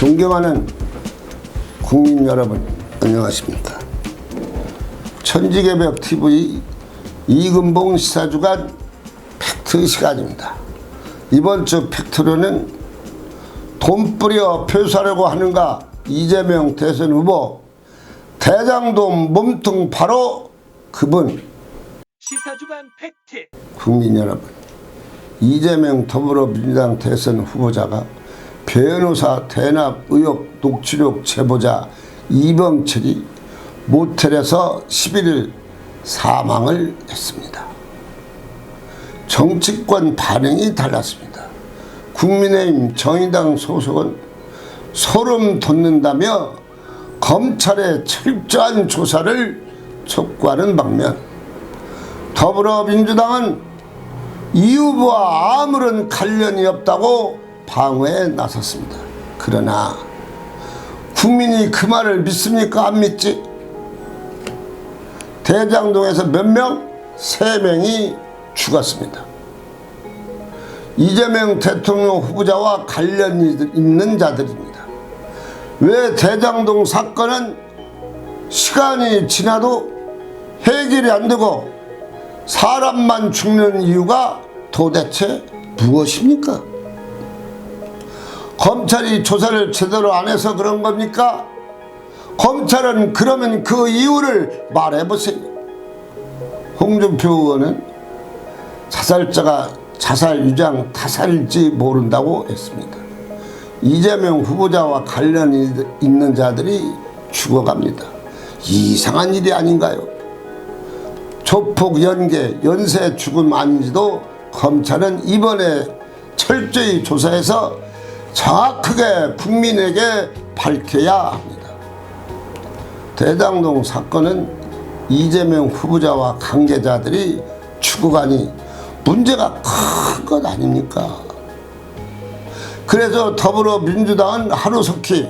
존경하는 국민 여러분, 안녕하십니까. 천지개벽TV 이근봉 시사주간 팩트 시간입니다. 이번 주 팩트로는 돈 뿌려 표수하려고 하는가 이재명 대선 후보, 대장동 몸통 바로 그분. 시사주간 팩트. 국민 여러분, 이재명 더불어민주당 대선 후보자가 변호사 대납 의혹 녹취록 제보자 이범철이 모텔에서 11일 사망을 했습니다. 정치권 반응이 달랐습니다. 국민의힘 정의당 소속은 소름 돋는다며 검찰의 철저한 조사를 촉구하는 반면, 더불어민주당은 이 후보와 아무런 관련이 없다고 방어에 나섰습니다. 그러나 국민이 그 말을 믿습니까? 안 믿지? 대장동에서 몇 명? 3명이 죽었습니다. 이재명 대통령 후보자와 관련이 있는 자들입니다. 왜 대장동 사건은 시간이 지나도 해결이 안 되고 사람만 죽는 이유가 도대체 무엇입니까? 검찰이 조사를 제대로 안 해서 그런 겁니까? 검찰은 그러면 그 이유를 말해보세요. 홍준표 의원은 자살자가 자살 유장 타살일지 모른다고 했습니다. 이재명 후보자와 관련이 있는 자들이 죽어갑니다. 이상한 일이 아닌가요? 조폭 연계, 연쇄 죽음 아닌지도 검찰은 이번에 철저히 조사해서 정확하게 국민에게 밝혀야 합니다. 대장동 사건은 이재명 후보자와 관계자들이 죽어가니 문제가 큰 것 아닙니까? 그래서 더불어민주당은 하루속히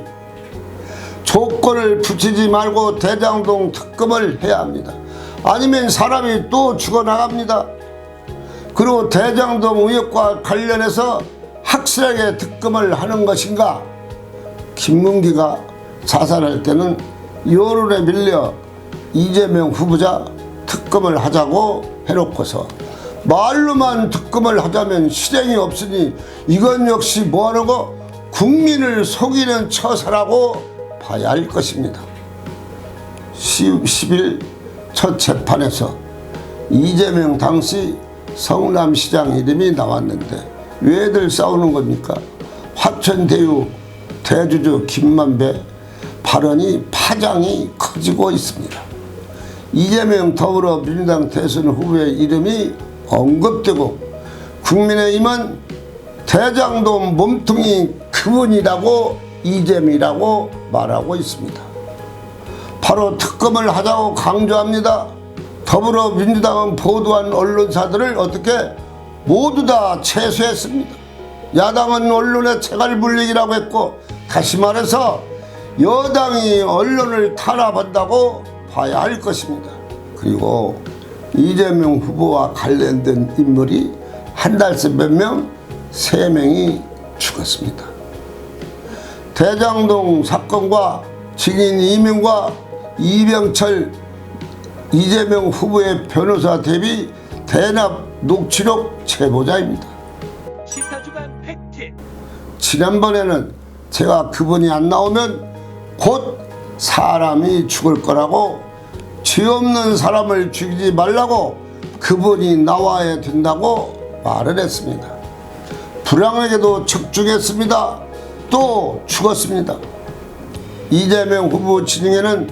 조건을 붙이지 말고 대장동 특검을 해야 합니다. 아니면 사람이 또 죽어나갑니다. 그리고 대장동 의혹과 관련해서 확실하게 특검을 하는 것인가? 김문기가 자살할 때는 여론에 밀려 이재명 후보자 특검을 하자고 해놓고서 말로만 특검을 하자면 실행이 없으니 이건 역시 뭐하는 거? 국민을 속이는 처사라고 봐야 할 것입니다. 10일 첫 재판에서 이재명 당시 성남시장 이름이 나왔는데 왜들 싸우는 겁니까? 화천대유 대주주 김만배 발언이 파장이 커지고 있습니다. 이재명 더불어민주당 대선 후보의 이름이 언급되고 국민의힘은 대장동 몸통이 그분이라고 이재명이라고 말하고 있습니다. 바로 특검을 하자고 강조합니다. 더불어민주당은 보도한 언론사들을 어떻게 모두 다 체수했습니다. 야당은 언론의 체갈 불리기라고 했고, 다시 말해서 여당이 언론을 탄압한다고 봐야 할 것입니다. 그리고 이재명 후보와 관련된 인물이 한 달 새 몇 명? 3명이 죽었습니다. 대장동 사건과 증인 2명과 이병철 이재명 후보의 변호사 대비 대납 녹취록 제보자입니다. 시사주간 팩트. 지난번에는 제가 그분이 안 나오면 곧 사람이 죽을 거라고, 죄 없는 사람을 죽이지 말라고 그분이 나와야 된다고 말을 했습니다. 불황에게도 적중했습니다. 또 죽었습니다. 이재명 후보 진영에는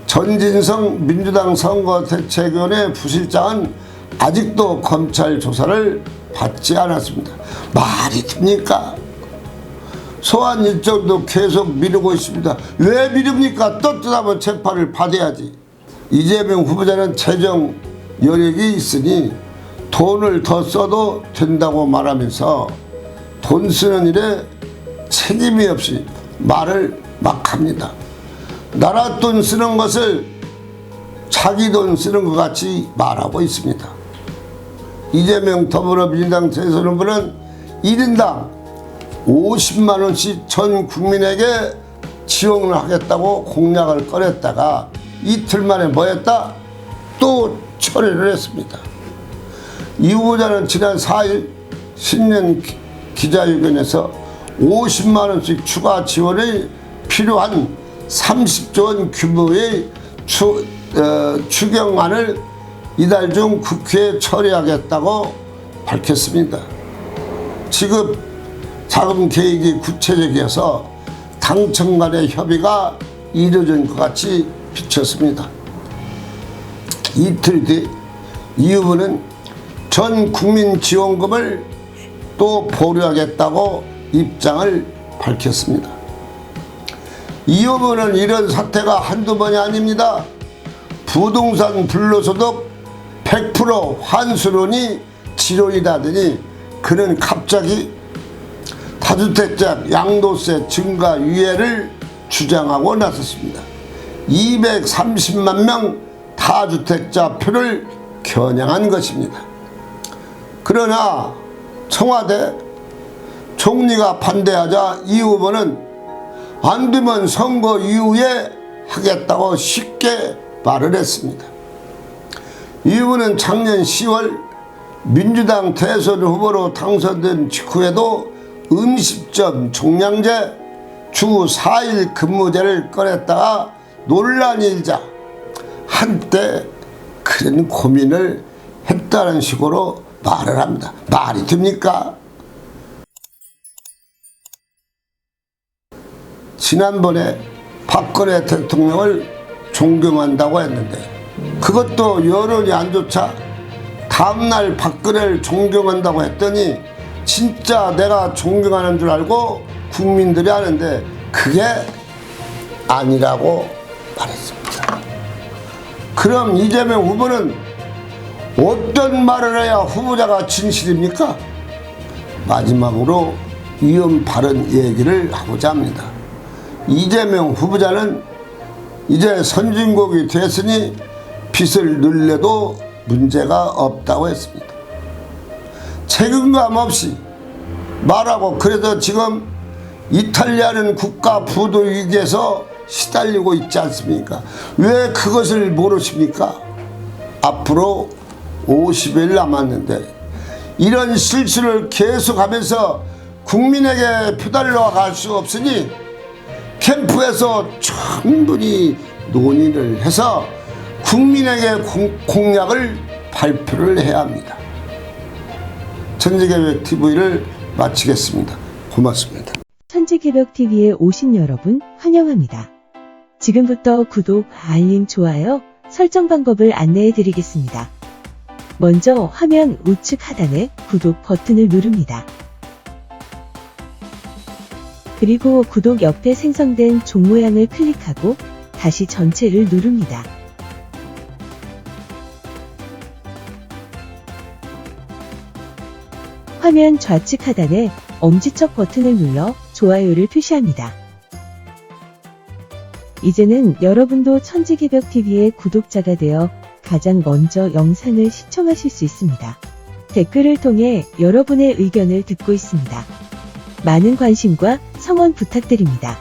전진성 민주당 선거대책위원회 부실장은 아직도 검찰 조사를 받지 않았습니다. 말이 됩니까? 소환 일정도 계속 미루고 있습니다. 왜 미룹니까? 떳떳하면 재판을 받아야지. 이재명 후보자는 재정 여력이 있으니 돈을 더 써도 된다고 말하면서 돈 쓰는 일에 책임이 없이 말을 막 합니다. 나라 돈 쓰는 것을 자기 돈 쓰는 것 같이 말하고 있습니다. 이재명 더불어민주당 대선 후보는 1인당 50만 원씩 전 국민에게 지원을 하겠다고 공약을 꺼냈다가 이틀 만에 뭐 했다? 또 철회를 했습니다. 이 후보자는 지난 4일 신년 기자회견에서 50만 원씩 추가 지원이 필요한 30조 원 규모의 추경안을 이달 중 국회에 처리하겠다고 밝혔습니다. 지급 자금 계획이 구체적이어서 당청 간의 협의가 이루어진 것 같이 비쳤습니다. 이틀 뒤 이 후보는 전 국민 지원금을 또 보류하겠다고 입장을 밝혔습니다. 이 후보는 이런 사태가 한두 번이 아닙니다. 부동산 불로소득 100% 환수론이 지론이라더니 그는 갑자기 다주택자 양도세 증가 유예를 주장하고 나섰습니다. 230만 명 다주택자 표를 겨냥한 것입니다. 그러나 청와대 총리가 반대하자 이 후보는 안 되면 선거 이후에 하겠다고 쉽게 말을 했습니다. 이 후보는 작년 10월 민주당 대선 후보로 당선된 직후에도 음식점 종량제 주 4일 근무제를 꺼냈다가 논란이 일자 한때 그런 고민을 했다는 식으로 말을 합니다. 말이 됩니까? 지난번에 박근혜 대통령을 존경한다고 했는데 그것도 여론이 안 좋자 다음날 박근혜를 존경한다고 했더니 진짜 내가 존경하는 줄 알고 국민들이 하는데 그게 아니라고 말했습니다. 그럼 이재명 후보는 어떤 말을 해야 후보자가 진실입니까? 마지막으로 이혼 발언 얘기를 하고자 합니다. 이재명 후보자는 이제 선진국이 됐으니 빚을 늘려도 문제가 없다고 했습니다. 책임감 없이 말하고 그래서 지금 이탈리아는 국가 부도 위기에서 시달리고 있지 않습니까? 왜 그것을 모르십니까? 앞으로 50일 남았는데 이런 실수를 계속하면서 국민에게 표달러 갈 수 없으니 캠프에서 충분히 논의를 해서 국민에게 공약을 발표를 해야 합니다. 천지개벽TV를 마치겠습니다. 고맙습니다. 천지개벽TV에 오신 여러분 환영합니다. 지금부터 구독, 알림, 좋아요, 설정 방법을 안내해 드리겠습니다. 먼저 화면 우측 하단에 구독 버튼을 누릅니다. 그리고 구독 옆에 생성된 종 모양을 클릭하고 다시 전체를 누릅니다. 화면 좌측 하단에 엄지척 버튼을 눌러 좋아요를 표시합니다. 이제는 여러분도 천지개벽TV의 구독자가 되어 가장 먼저 영상을 시청하실 수 있습니다. 댓글을 통해 여러분의 의견을 듣고 있습니다. 많은 관심과 성원 부탁드립니다.